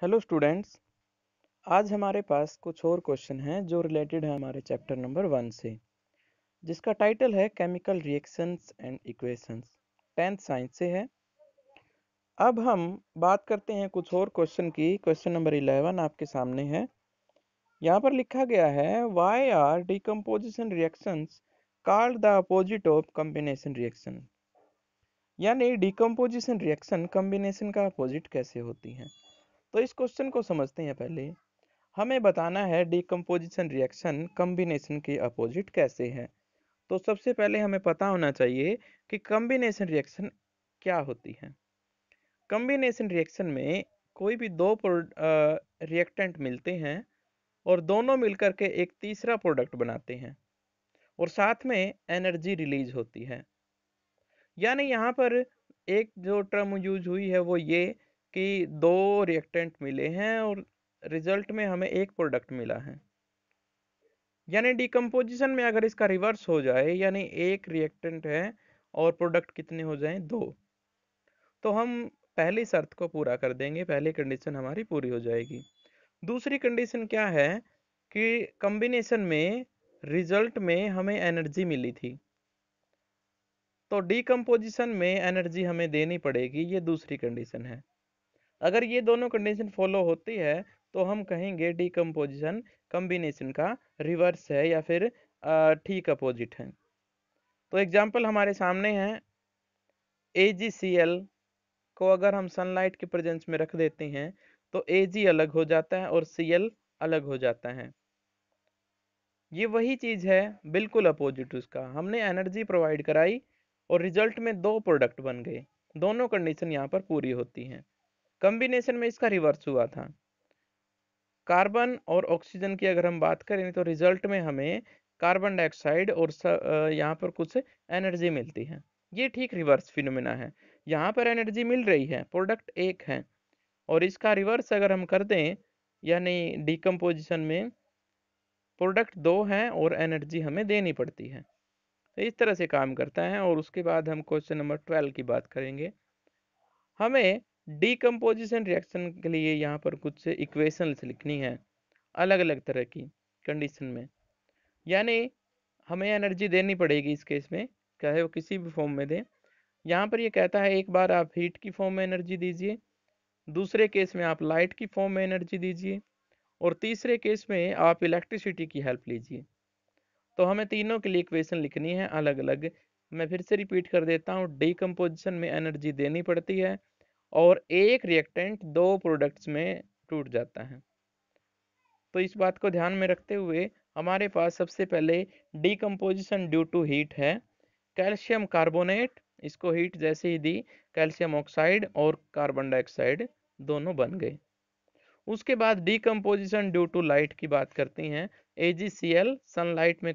Hello students. आज हमारे पास कुछ और क्वेश्चन हैं जो रिलेटेड है हमारे चैप्टर नंबर 1 से, जिसका टाइटल है chemical reactions and equations. 10th science से है। अब हम बात करते हैं कुछ और क्वेश्चन की। क्वेश्चन नंबर 11 आपके सामने है। यहाँ पर लिखा गया है why are decomposition reactions called the opposite of combination reaction. यानी डिकम्पोजिशन रिएक्शन कॉम्बिनेशन का अपोजिट कैसे होती है। तो इस क्वेश्चन को समझते हैं। पहले हमें बताना है डिकम्पोजिशन रिएक्शन कॉम्बिनेशन के अपोजिट कैसे है। तो सबसे पहले हमें पता होना चाहिए कि कॉम्बिनेशन रिएक्शन क्या होती है। कॉम्बिनेशन रिएक्शन में कोई भी दो रिएक्टेंट मिलते हैं और दोनों मिलकर के एक तीसरा प्रोडक्ट बनाते हैं और साथ में एनर्जी रिलीज होती है। यानी यहाँ पर एक जो टर्म यूज हुई है वो ये कि दो रिएक्टेंट मिले हैं और रिजल्ट में हमें एक प्रोडक्ट मिला है। यानी डिकम्पोजिशन में अगर इसका रिवर्स हो जाए, यानी एक रिएक्टेंट है और प्रोडक्ट कितने हो जाएं, दो, तो हम पहली शर्त को पूरा कर देंगे, पहली कंडीशन हमारी पूरी हो जाएगी। दूसरी कंडीशन क्या है कि कॉम्बिनेशन में रिजल्ट में हमें एनर्जी मिली थी, तो डिकम्पोजिशन में एनर्जी हमें देनी पड़ेगी, ये दूसरी कंडीशन है। अगर ये दोनों कंडीशन फॉलो होती है तो हम कहेंगे डिकम्पोजिशन कॉम्बिनेशन का रिवर्स है या फिर ठीक अपोजिट है। तो एग्जाम्पल हमारे सामने है AgCl को अगर हम सनलाइट के प्रेजेंस में रख देते हैं तो Ag अलग हो जाता है और Cl अलग हो जाता है। ये वही चीज है, बिल्कुल अपोजिट उसका। हमने एनर्जी प्रोवाइड कराई और रिजल्ट में दो प्रोडक्ट बन गए, दोनों कंडीशन यहाँ पर पूरी होती हैं। कॉम्बिनेशन में इसका रिवर्स हुआ था। कार्बन और ऑक्सीजन की अगर हम बात करें तो रिजल्ट में हमें कार्बन डाइऑक्साइड और यहाँ पर कुछ एनर्जी मिलती है। ये ठीक रिवर्स फिनोमेना है। यहाँ पर एनर्जी मिल रही है, प्रोडक्ट एक है, और इसका रिवर्स अगर हम कर दें यानी डिकम्पोजिशन में प्रोडक्ट दो हैं और एनर्जी हमें देनी पड़ती है। तो इस तरह से काम करता है। और उसके बाद हम क्वेश्चन नंबर 12 की बात करेंगे। हमें डिकम्पोजिशन रिएक्शन के लिए यहाँ पर कुछ इक्वेशंस लिखनी है अलग अलग तरह की कंडीशन में। यानी हमें एनर्जी देनी पड़ेगी इस केस में, चाहे वो किसी भी फॉर्म में दें। यहाँ पर ये कहता है एक बार आप हीट की फॉर्म में एनर्जी दीजिए, दूसरे केस में आप लाइट की फॉर्म में एनर्जी दीजिए, और तीसरे केस में आप इलेक्ट्रिसिटी की हेल्प लीजिए। तो हमें तीनों के लिए इक्वेशन लिखनी है अलग अलग। मैं फिर से रिपीट कर देता हूँ, डिकम्पोजिशन में एनर्जी देनी पड़ती है और एक रिएक्टेंट दो प्रोडक्ट्स में टूट जाता है। तो इस बात को ध्यान में रखते हुए हमारे पास सबसे पहले डिकम्पोजिशन ड्यू टू हीट है। कैल्शियम कार्बोनेट, इसको हीट जैसे ही दी, कैल्शियम ऑक्साइड और कार्बन डाइऑक्साइड दोनों बन गए। उसके बाद डिकम्पोजिशन ड्यू टू लाइट की बात करती हैं। AgCl सनलाइट में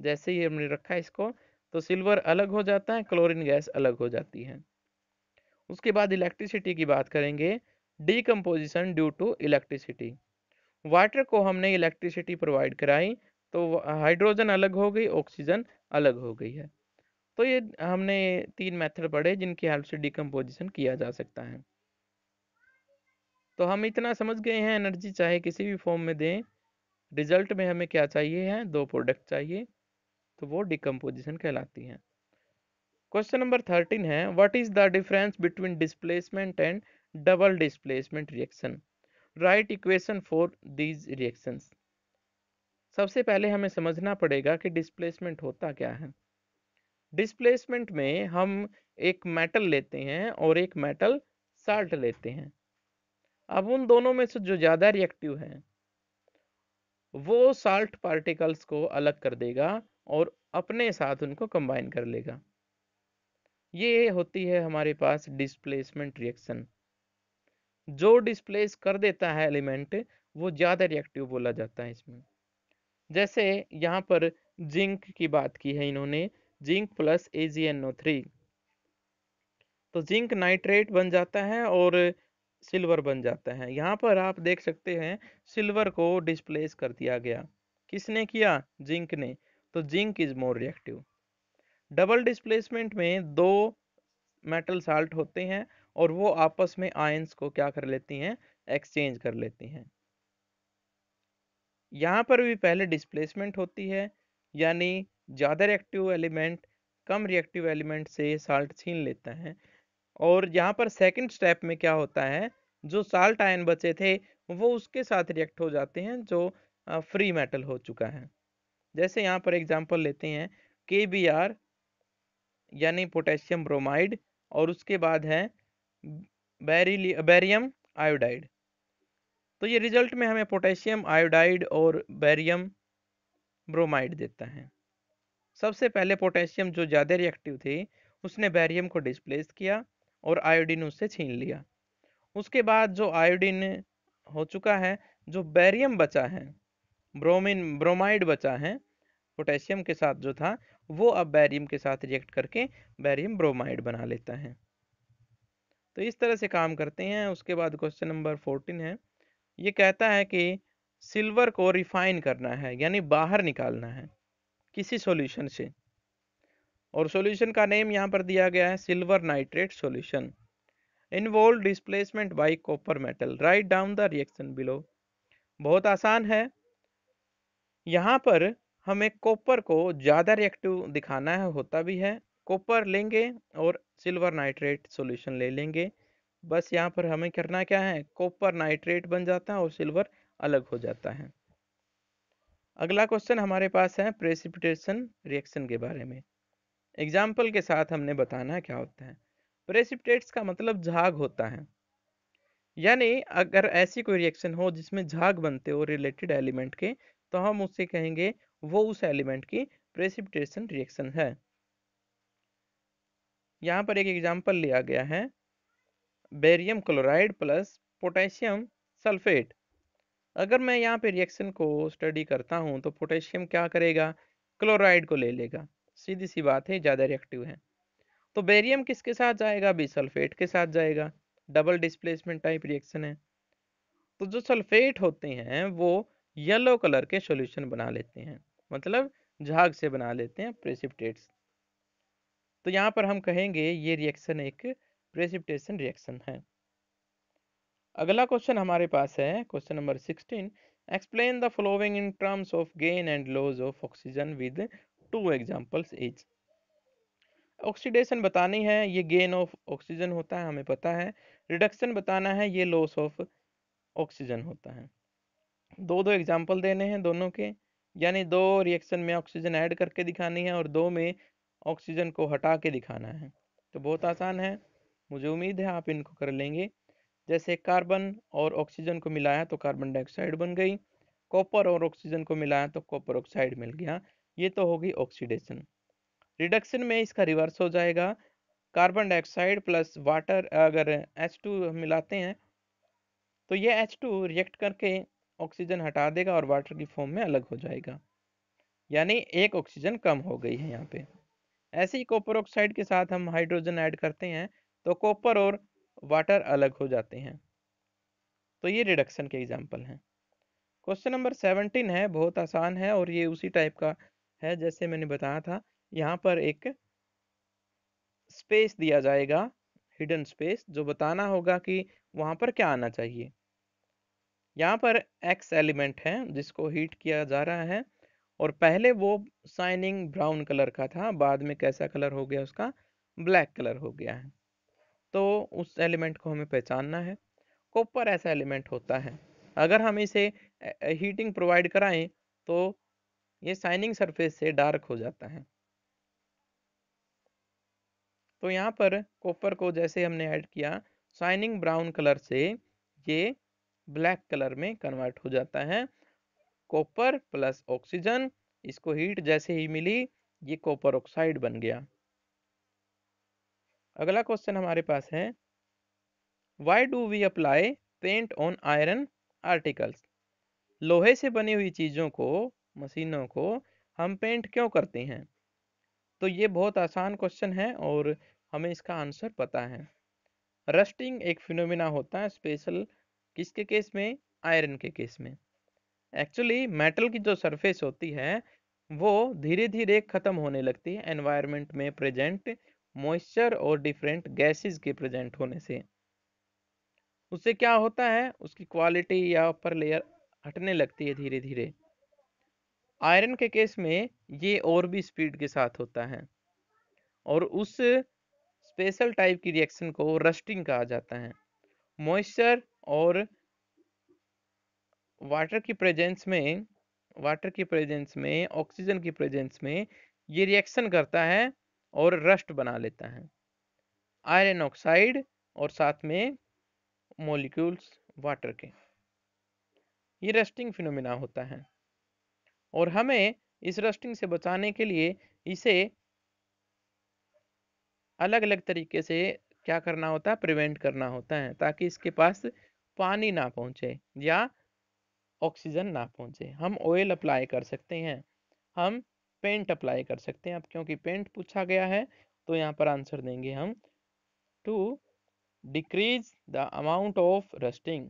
जैसे ही हमने रखा इसको, तो सिल्वर अलग हो जाता है, क्लोरीन गैस अलग हो जाती है। उसके बाद इलेक्ट्रिसिटी की बात करेंगे। Decomposition due to electricity, water को हमने इलेक्ट्रिसिटी प्रोवाइड कराई तो हाइड्रोजन अलग हो गई, ऑक्सीजन अलग हो गई है। तो ये हमने तीन मेथड पढ़े जिनकी हेल्प से डिकम्पोजिशन किया जा सकता है। तो हम इतना समझ गए हैं, एनर्जी चाहे किसी भी फॉर्म में दें, रिजल्ट में हमें क्या चाहिए है, दो प्रोडक्ट चाहिए, तो वो डिकम्पोजिशन कहलाती है। क्वेश्चन नंबर 13 है what is the difference between displacement and double displacement reaction, right equation for these reactions. सबसे पहले हमें समझना पड़ेगा कि डिस्प्लेसमेंट होता क्या है। डिस्प्लेसमेंट में हम एक मेटल लेते हैं और एक मेटल साल्ट लेते हैं। अब उन दोनों में से जो ज़्यादा रिएक्टिव है वो साल्ट पार्टिकल्स को अलग कर देगा और अपने साथ उनको कंबाइन कर लेगा। ये होती है हमारे पास डिस्प्लेसमेंट रिएक्शन। जो डिस्प्लेस कर देता है एलिमेंट वो ज़्यादा रिएक्टिव बोला जाता है इसमें। जैसे यहाँ पर जिंक की बात की है इन्होंने, जिंक प्लस AgNO3, तो जिंक नाइट्रेट बन जाता है और सिल्वर बन जाता है। यहाँ पर आप देख सकते हैं सिल्वर को डिस्प्लेस कर दिया गया। किसने किया? जिंक ने। तो zinc is more reactive. Double displacement में दो मेटल साल्ट होते हैं और वो आपस में आयंस को क्या कर लेती हैं, एक्सचेंज कर लेती हैं। यहाँ पर भी पहले डिस्प्लेसमेंट होती है, यानी ज़्यादा रिएक्टिव एलिमेंट कम रिएक्टिव एलिमेंट से साल्ट छीन लेता है। और यहाँ पर सेकंड स्टेप में क्या होता है, जो साल्ट आयन बचे थे वो उसके साथ रिएक्ट हो जाते हैं जो फ्री मेटल हो चुका है। जैसे यहाँ पर एग्जांपल लेते हैं KBr यानी पोटेशियम ब्रोमाइड, और उसके बाद है बैरियम आयोडाइड। तो ये रिजल्ट में हमें पोटेशियम आयोडाइड और बैरियम ब्रोमाइड देता है। सबसे पहले पोटेशियम जो ज़्यादा रिएक्टिव थे उसने बैरियम को डिस्प्लेस किया और आयोडीन उससे छीन लिया। उसके बाद जो आयोडीन हो चुका है, जो बैरियम बचा है, ब्रोमाइड बचा है पोटेशियम के साथ जो था, वो अब बैरियम के साथ रिएक्ट करके बैरियम ब्रोमाइड बना लेता है। तो इस तरह से काम करते हैं। उसके बाद क्वेश्चन नंबर 14 है, ये कहता है कि सिल्वर को रिफाइन करना है, यानी बाहर निकालना है किसी सॉल्यूशन से, और सॉल्यूशन का नेम यहाँ पर दिया गया है silver nitrate solution. Involve displacement bye copper metal, write down the reaction below. बहुत आसान है। यहाँ पर हमें कॉपर को ज़्यादा रिएक्टिव दिखाना है, होता भी है। कॉपर लेंगे और सिल्वर नाइट्रेट सॉल्यूशन ले लेंगे। बस यहाँ पर हमें करना क्या है, कॉपर नाइट्रेट बन जाता है और सिल्वर अलग हो जाता है। अगला क्वेश्चन हमारे पास है प्रेसिपिटेशन रिएक्शन के बारे में। एग्जाम्पल के साथ हमने बताना है क्या होता है। प्रेसिपिटेट्स का मतलब झाग होता है, यानी अगर ऐसी कोई रिएक्शन हो जिसमें झाग बनते हो रिलेटेड एलिमेंट के, तो हम उससे कहेंगे वो उस एलिमेंट की प्रेसिपिटेशन रिएक्शन है। यहाँ पर एक एग्जाम्पल लिया गया है barium chloride plus potassium sulphate. अगर मैं यहाँ पे रिएक्शन को स्टडी करता हूँ तो पोटेशियम क्या करेगा, क्लोराइड को ले लेगा। सीधी सी बात है, ज़्यादा रिएक्टिव है। तो बेरियम किसके साथ जाएगा, भी सल्फेट के साथ जाएगा। डबल डिस्प्लेसमेंट टाइप रिएक्शन है। तो जो सल्फेट होते हैं वो येलो कलर के सॉल्यूशन बना लेते हैं, मतलब झाग से बना लेते हैं प्रेसिपिटेट्स। तो यहाँ पर हम कहेंगे ये रिएक्शन एक प्रेसिपिटेशन रिएक्शन है। अगला क्वेश्चन हमारे पास है question number 16। Explain the following in terms of gain and loss of oxygen with 2 examples each. Oxidation बतानी है, ये गेन ऑफ ऑक्सीजन होता है हमें पता है। रिडक्शन बताना है, ये लॉस ऑफ ऑक्सीजन होता है। दो दो एग्जाम्पल देने हैं दोनों के, यानी दो रिएक्शन में ऑक्सीजन ऐड करके दिखानी है और दो में ऑक्सीजन को हटा के दिखाना है। तो बहुत आसान है, मुझे उम्मीद है आप इनको कर लेंगे। जैसे कार्बन और ऑक्सीजन को मिलाया तो कार्बन डाइऑक्साइड बन गई, कॉपर और ऑक्सीजन को मिलाया तो कॉपर ऑक्साइड मिल गया। ये तो होगी ऑक्सीडेशन। रिडक्शन में इसका रिवर्स हो जाएगा, कार्बन डाइऑक्साइड प्लस वाटर अगर H2 मिलाते हैं तो ये H2 रिएक्ट करके ऑक्सीजन हटा देगा और वाटर की फॉर्म में अलग हो जाएगा, यानी एक ऑक्सीजन कम हो गई है यहाँ पे। ऐसे ही कॉपर ऑक्साइड के साथ हम हाइड्रोजन ऐड करते हैं तो कॉपर और वाटर अलग हो जाते हैं। तो ये रिडक्शन के एग्जाम्पल हैं। क्वेश्चन नंबर 17 है, बहुत आसान है और ये उसी टाइप का है जैसे मैंने बताया था। यहाँ पर एक स्पेस दिया जाएगा, हिडन स्पेस, जो बताना होगा कि वहाँ पर क्या आना चाहिए। यहाँ पर एक्स एलिमेंट है जिसको हीट किया जा रहा है, और पहले वो शाइनिंग ब्राउन कलर का था, बाद में कैसा कलर हो गया उसका, ब्लैक कलर हो गया है। तो उस एलिमेंट को हमें पहचानना है। कॉपर ऐसा एलिमेंट होता है, अगर हम इसे हीटिंग प्रोवाइड कराएं तो ये शाइनिंग सरफेस से डार्क हो जाता है। तो यहाँ पर कॉपर को जैसे हमने ऐड किया शाइनिंग ब्राउन कलर से, ये ब्लैक कलर में कन्वर्ट हो जाता है। कॉपर प्लस ऑक्सीजन, इसको हीट जैसे ही मिली ये कॉपर ऑक्साइड बन गया। अगला क्वेश्चन हमारे पास है, why do we apply paint on iron articles. लोहे से बनी हुई चीज़ों को, मशीनों को हम पेंट क्यों करते हैं। तो ये बहुत आसान क्वेश्चन है और हमें इसका आंसर पता है। रस्टिंग एक फिनोमिना होता है स्पेशल किसके केस में, आयरन के केस में। एक्चुअली मेटल की जो सरफेस होती है वो धीरे धीरे ख़त्म होने लगती है एनवायरनमेंट में प्रेजेंट मॉइस्चर और डिफरेंट गैसेस के प्रेजेंट होने से। उससे क्या होता है, उसकी क्वालिटी या अपर लेयर हटने लगती है धीरे धीरे। आयरन के केस में ये और भी स्पीड के साथ होता है, और उस स्पेशल टाइप की रिएक्शन को रस्टिंग कहा जाता है। मॉइस्चर और वाटर की प्रेजेंस में ऑक्सीजन की प्रेजेंस में ये रिएक्शन करता है और रस्ट बना लेता है आयरन ऑक्साइड और साथ में मॉलिक्यूल्स वाटर के। ये रस्टिंग फिनोमिना होता है, और हमें इस रस्टिंग से बचाने के लिए इसे अलग अलग तरीके से क्या करना होता है, प्रिवेंट करना होता है, ताकि इसके पास पानी ना पहुंचे या ऑक्सीजन ना पहुंचे। हम ऑयल अप्लाई कर सकते हैं, हम पेंट अप्लाई कर सकते हैं। अब क्योंकि पेंट पूछा गया है तो यहाँ पर आंसर देंगे हम to decrease the amount of rusting,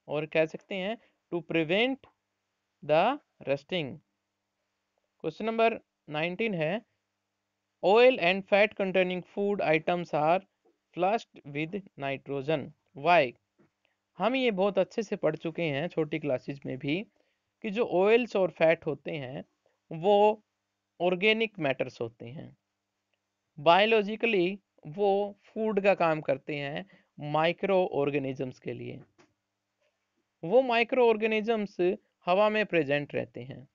और कह सकते हैं to prevent the rusting. Question number 19 है, oil and fat containing food items are flushed with nitrogen, why. हम ये बहुत अच्छे से पढ़ चुके हैं छोटी क्लासेस में भी, कि जो ऑयल्स और फैट होते हैं वो ऑर्गेनिक मैटर्स होते हैं। बायोलॉजिकली वो फूड का काम करते हैं माइक्रो ऑर्गेनिजम्स के लिए। वो माइक्रो ऑर्गेनिजम्स हवा में प्रेजेंट रहते हैं,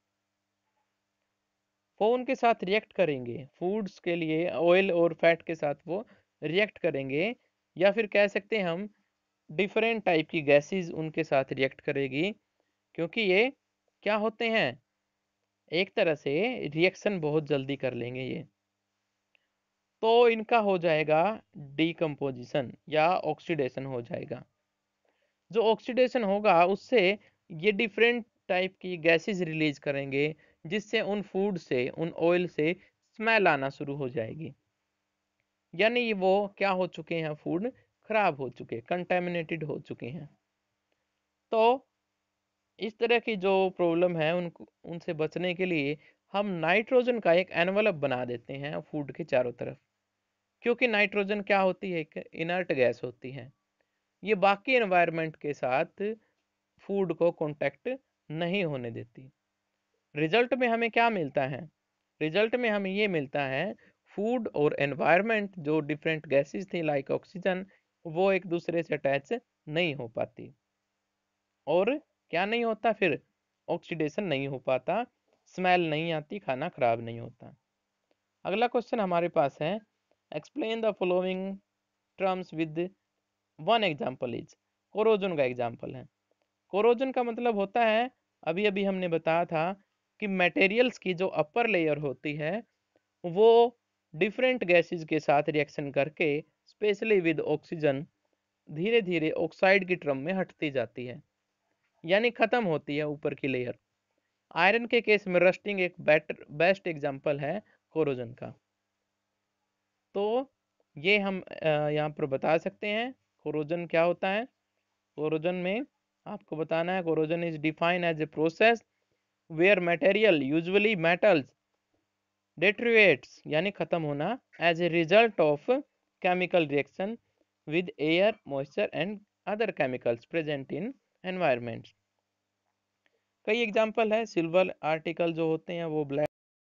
वो उनके साथ रिएक्ट करेंगे फूड्स के लिए, ऑयल और फैट के साथ वो रिएक्ट करेंगे, या फिर कह सकते हैं हम डिफरेंट टाइप की गैसेस उनके साथ रिएक्ट करेगी, क्योंकि ये क्या होते हैं, एक तरह से रिएक्शन बहुत जल्दी कर लेंगे ये। तो इनका हो जाएगा डीकम्पोजिशन या ऑक्सीडेशन हो जाएगा। जो ऑक्सीडेशन होगा उससे ये डिफरेंट टाइप की गैसेस रिलीज करेंगे, जिससे उन फूड से, उन ऑयल से स्मेल आना शुरू हो जाएगी। यानी वो क्या हो चुके हैं, फूड खराब हो चुके, कंटेमिनेटेड हो चुके हैं। तो इस तरह की जो प्रॉब्लम है उनसे बचने के लिए हम नाइट्रोजन का एक एनवलप बना देते हैं फूड के चारों तरफ, क्योंकि नाइट्रोजन क्या होती है, एक इनर्ट गैस होती है। ये बाकी एनवायरनमेंट के साथ फूड को कांटेक्ट नहीं होने देती। रिजल्ट में हमें क्या मिलता है, रिजल्ट में हमें ये मिलता है फूड और एनवायरनमेंट जो डिफरेंट गैसेस थी लाइक ऑक्सीजन, वो एक दूसरे से अटैच नहीं हो पाती, और क्या नहीं होता फिर, ऑक्सीडेशन नहीं हो पाता, स्मेल नहीं आती, खाना खराब नहीं होता। अगला क्वेश्चन हमारे पास है, explain the following terms with one example is. Corrosion का एग्जाम्पल है। कोरोजन का मतलब होता है, अभी अभी हमने बताया था कि मटेरियल्स की जो अपर लेयर होती है वो डिफरेंट गैसेस के साथ रिएक्शन करके स्पेशली विद ऑक्सीजन धीरे धीरे ऑक्साइड की टर्म में हटती जाती है, यानी खत्म होती है ऊपर की लेयर। आयरन के केस में रस्टिंग एक बेस्ट एग्जांपल है कोरोजन का। तो ये हम यहाँ पर बता सकते हैं कोरोजन क्या होता है। कोरोजन में आपको बताना है, corrosion is defined as a process where material usually metals deteriorates यानी खत्म होना as a result of chemical reaction with air moisture and other chemicals present in environment. कई एग्जांपल है, सिल्वर आर्टिकल जो होते हैं वो ब्लैक